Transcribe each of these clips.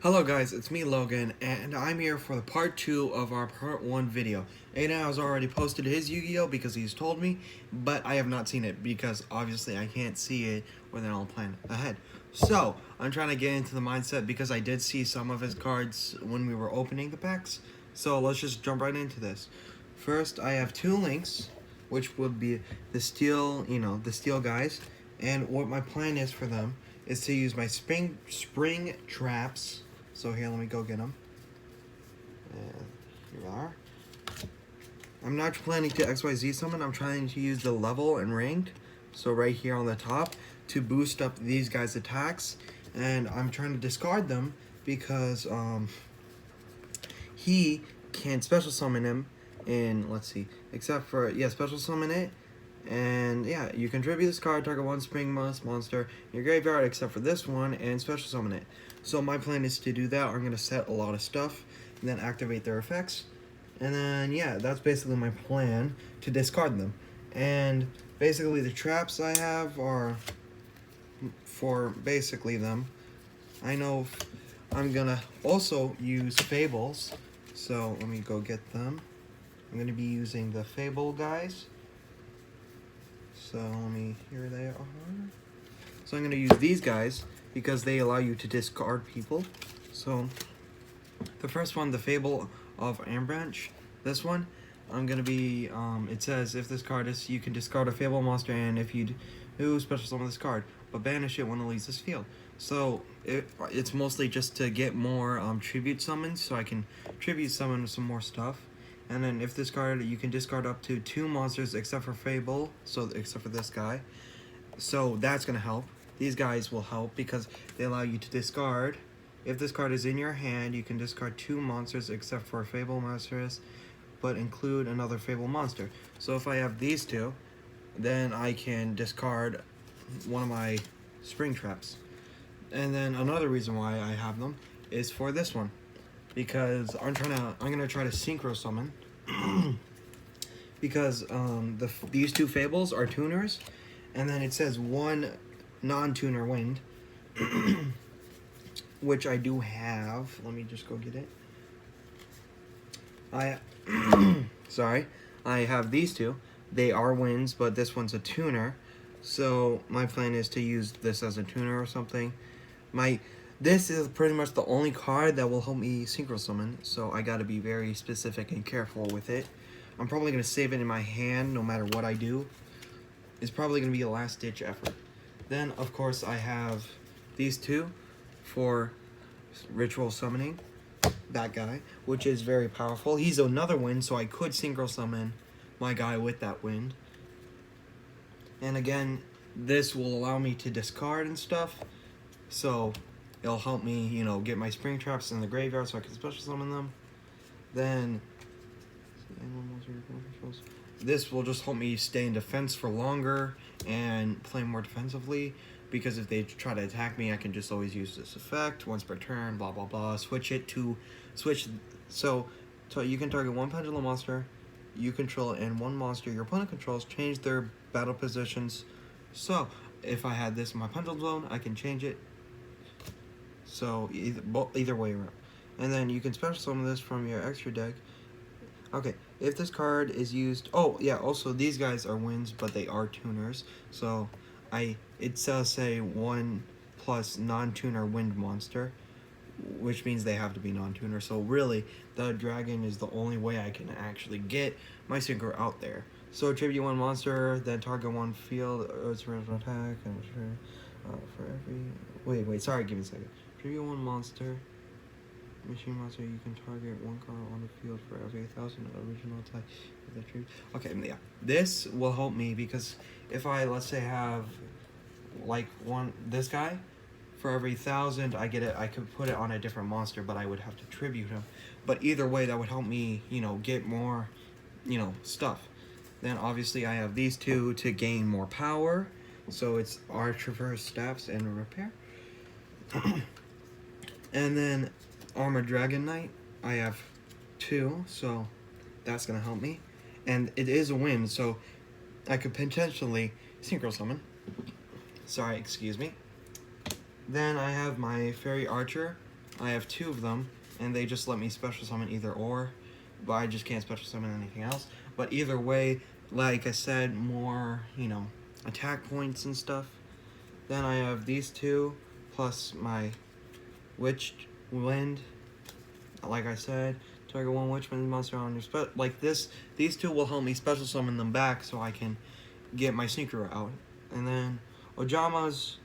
Hello guys, it's me Logan, and I'm here for the part 2 of our part 1 video. Aiden has already posted his Yu-Gi-Oh because he's told me, but I have not seen it because obviously I can't see it when I'll plan ahead. So, I'm trying to get into the mindset because I did see some of his cards when we were opening the packs. So let's just jump right into this. First, I have two links, which would be the steel, the steel guys, and what my plan is for them is to use my spring traps. So here, let me go get them. And here we are. I'm not planning to XYZ summon. I'm trying to use the level and ranked. So right here on the top to boost up these guys' attacks. And I'm trying to discard them because he can special summon him in, let's see, except for, special summon it. And yeah, you contribute this card, target one spring monster in your graveyard except for this one, and special summon it. So my plan is to do that. I'm going to set a lot of stuff and then activate their effects. And then yeah, that's basically my plan to discard them. And basically the traps I have are for basically them. I know I'm going to also use fables. So let me go get them. I'm going to be using the fable guys. So here they are. So I'm going to use these guys because they allow you to discard people. So the first one, the Fable of Ambranch. This one, I'm going to be, it says if this card is, you can discard a Fable monster, and if you do, special summon this card, but banish it when it leaves this field. So it's mostly just to get more tribute summons, so I can tribute summon some more stuff. And then if this card, you can discard up to 2 monsters except for Fable, so except for this guy. So that's going to help. These guys will help because they allow you to discard. If this card is in your hand, you can discard 2 monsters except for Fable monsters, but include another Fable monster. So if I have these two, then I can discard one of my spring traps. And then another reason why I have them is for this one, because I'm gonna try to synchro summon because these two fables are tuners, and then it says one non-tuner wind, which I do have. Let me just go get it. I have these two. They are winds, but this one's a tuner. So my plan is to use this as a tuner or something. This is pretty much the only card that will help me synchro summon, so I gotta be very specific and careful with it. I'm probably gonna save it in my hand no matter what I do. It's probably gonna be a last ditch effort. Then of course I have these two for ritual summoning. That guy, which is very powerful. He's another wind, so I could synchro summon my guy with that wind. And again, this will allow me to discard and stuff. So it'll help me, get my spring traps in the graveyard so I can special summon them. Then this will just help me stay in defense for longer and play more defensively, because if they try to attack me, I can just always use this effect once per turn, blah blah blah. So you can target one pendulum monster you control and one monster your opponent controls, change their battle positions. So if I had this in my pendulum zone, I can change it. So either way around. And then you can special summon this from your extra deck. Okay, if this card is used... Oh, yeah, also these guys are winds, but they are tuners. So it does say 1 plus non-tuner wind monster, which means they have to be non-tuner. So really, the dragon is the only way I can actually get my synchro out there. So tribute 1 monster, then target 1 field, its original attack, and for every... Wait, sorry, give me a second. Tribute 1 monster, machine monster, you can target 1 card on the field for every 1,000 original attack with that tribute. Okay, yeah. This will help me because if I, let's say, have like this guy, for every 1,000 I get it, I could put it on a different monster, but I would have to tribute him. But either way, that would help me, get more, stuff. Then obviously I have these two to gain more power. So it's our traverse, staffs, and repair. And then Armored Dragon Knight, I have 2, so that's going to help me. And it is a wind, so I could potentially synchro summon. Sorry, excuse me. Then I have my Fairy Archer, I have 2 of them, and they just let me special summon either or, but I just can't special summon anything else. But either way, like I said, more, attack points and stuff. Then I have these 2, plus my Witch Wind. Like I said, target 1 Witch Wind monster on your these 2 will help me special summon them back so I can get my Sneaker out. And then Ojama's,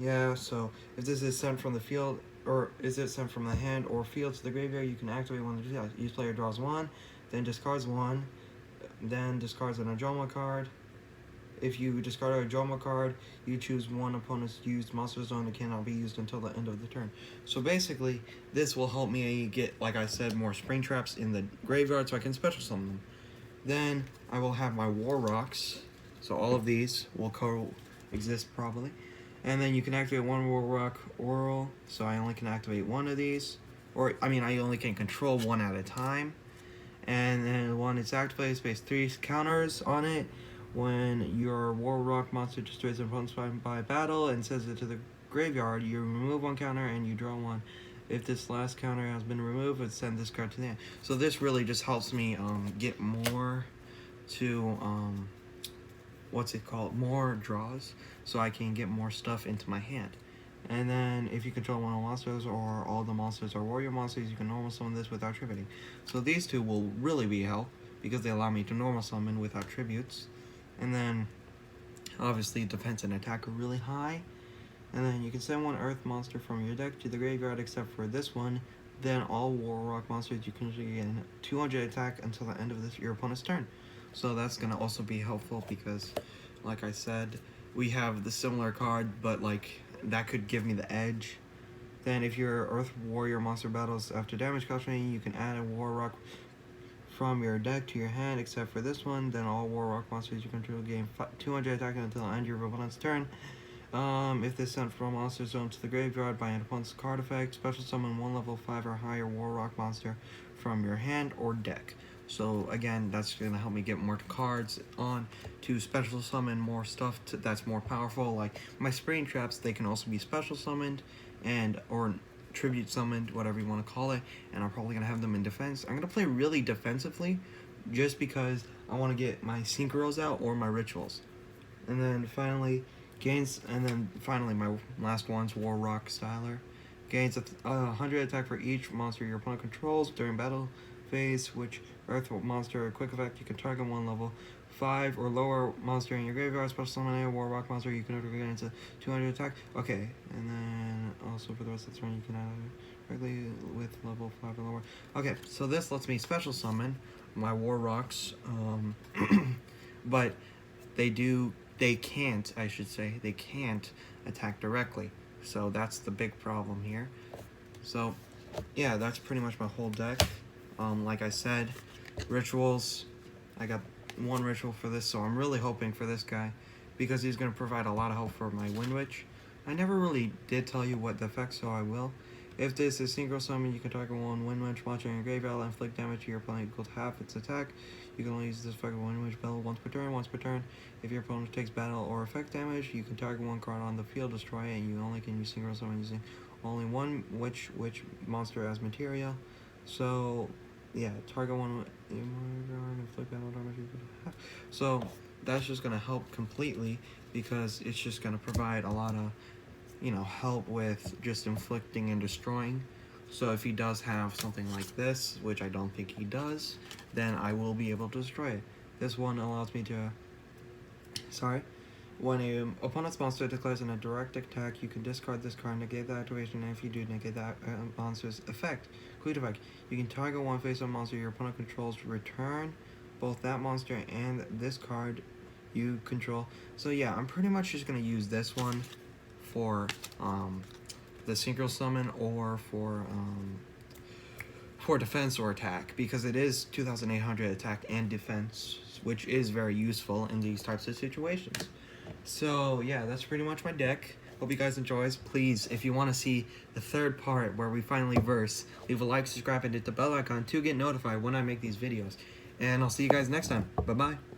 yeah, so if this is sent from the field, or is it sent from the hand or field to the graveyard, you can activate one of the each player draws 1, then discards 1, then discards an Ojama card. If you discard a Ojama card, you choose one opponent's used monster zone that cannot be used until the end of the turn. So basically, this will help me get, like I said, more Spring Traps in the graveyard so I can special summon them. Then I will have my War Rocks, so all of these will coexist probably. And then you can activate 1 War Rock Oral, so I only can activate 1 of these. Or, I only can control 1 at a time. And then when it's activated, space 3 counters on it. When your War Rock monster destroys an opponent's by battle and sends it to the graveyard, you remove 1 counter and you draw 1. If this last counter has been removed, it send this card to the end. So this really just helps me get more to more draws, so I can get more stuff into my hand. And then if you control one of the monsters or all the monsters are warrior monsters, you can normal summon this without tributing. So these 2 will really be help because they allow me to normal summon without tributes. And then obviously defense and attack are really high. And then you can send 1 earth monster from your deck to the graveyard except for this one. Then all War Rock monsters you can gain 200 attack until the end of your opponent's turn. So that's going to also be helpful because, like I said, we have the similar card, but that could give me the edge. Then if your Earth Warrior monster battles after damage costing, you can add a War Rock from your deck to your hand, except for this one. Then all War Rock monsters you control gain 200 attack until the end of your opponent's turn. If this sent from monster zone to the graveyard by an opponent's card effect, special summon 1 level 5 or higher War Rock monster from your hand or deck. So again, that's going to help me get more cards on to special summon more stuff that's more powerful. Like my Spring Traps, they can also be special summoned or tribute summoned, whatever you want to call it. And I'm probably going to have them in defense. I'm going to play really defensively just because I want to get my Synchros out or my Rituals. And then finally, my last one's War Rock Styler. Gains 100 attack for each monster your opponent controls during battle phase, which Earth monster or quick effect, you can target 1 level 5 or lower monster in your graveyard, special summon a War Rock monster, you can gain into 200 attack. Okay, and then also for the rest of the turn, you can add directly with level 5 or lower. Okay, so this lets me special summon my War Rocks, but they can't attack directly. So that's the big problem here. So yeah, that's pretty much my whole deck. Like I said, rituals, I got 1 ritual for this, so I'm really hoping for this guy because he's going to provide a lot of help for my Wind Witch. I never really did tell you what the effect, so I will. If this is synchro summon, you can target 1 Wind Witch monster in your graveyard and inflict damage to your opponent equal to half its attack. You can only use this effect with Wind Witch Bell once per turn. If your opponent takes battle or effect damage, you can target 1 card on the field, destroy it, and you only can use synchro summon using only 1 witch monster as material. So yeah, target 1 inflict battle damage equal to half. So that's just gonna help completely because it's just gonna provide a lot of help with just inflicting and destroying. So if he does have something like this, which I don't think he does, then I will be able to destroy it. This one allows me to... When an opponent's monster declares a direct attack, you can discard this card, negate the activation, and if you do, negate that monster's effect. Quick effect. You can target 1 face-up monster your opponent controls, return both that monster and this card you control. So yeah, I'm pretty much just going to use this one for the synchro summon or for defense or attack, because it is 2,800 attack and defense, which is very useful in these types of situations. So yeah, that's pretty much my deck. Hope you guys enjoy. Please, if you want to see the 3rd part where we finally verse, leave a like, subscribe, and hit the bell icon to get notified when I make these videos. And I'll see you guys next time. Bye-bye.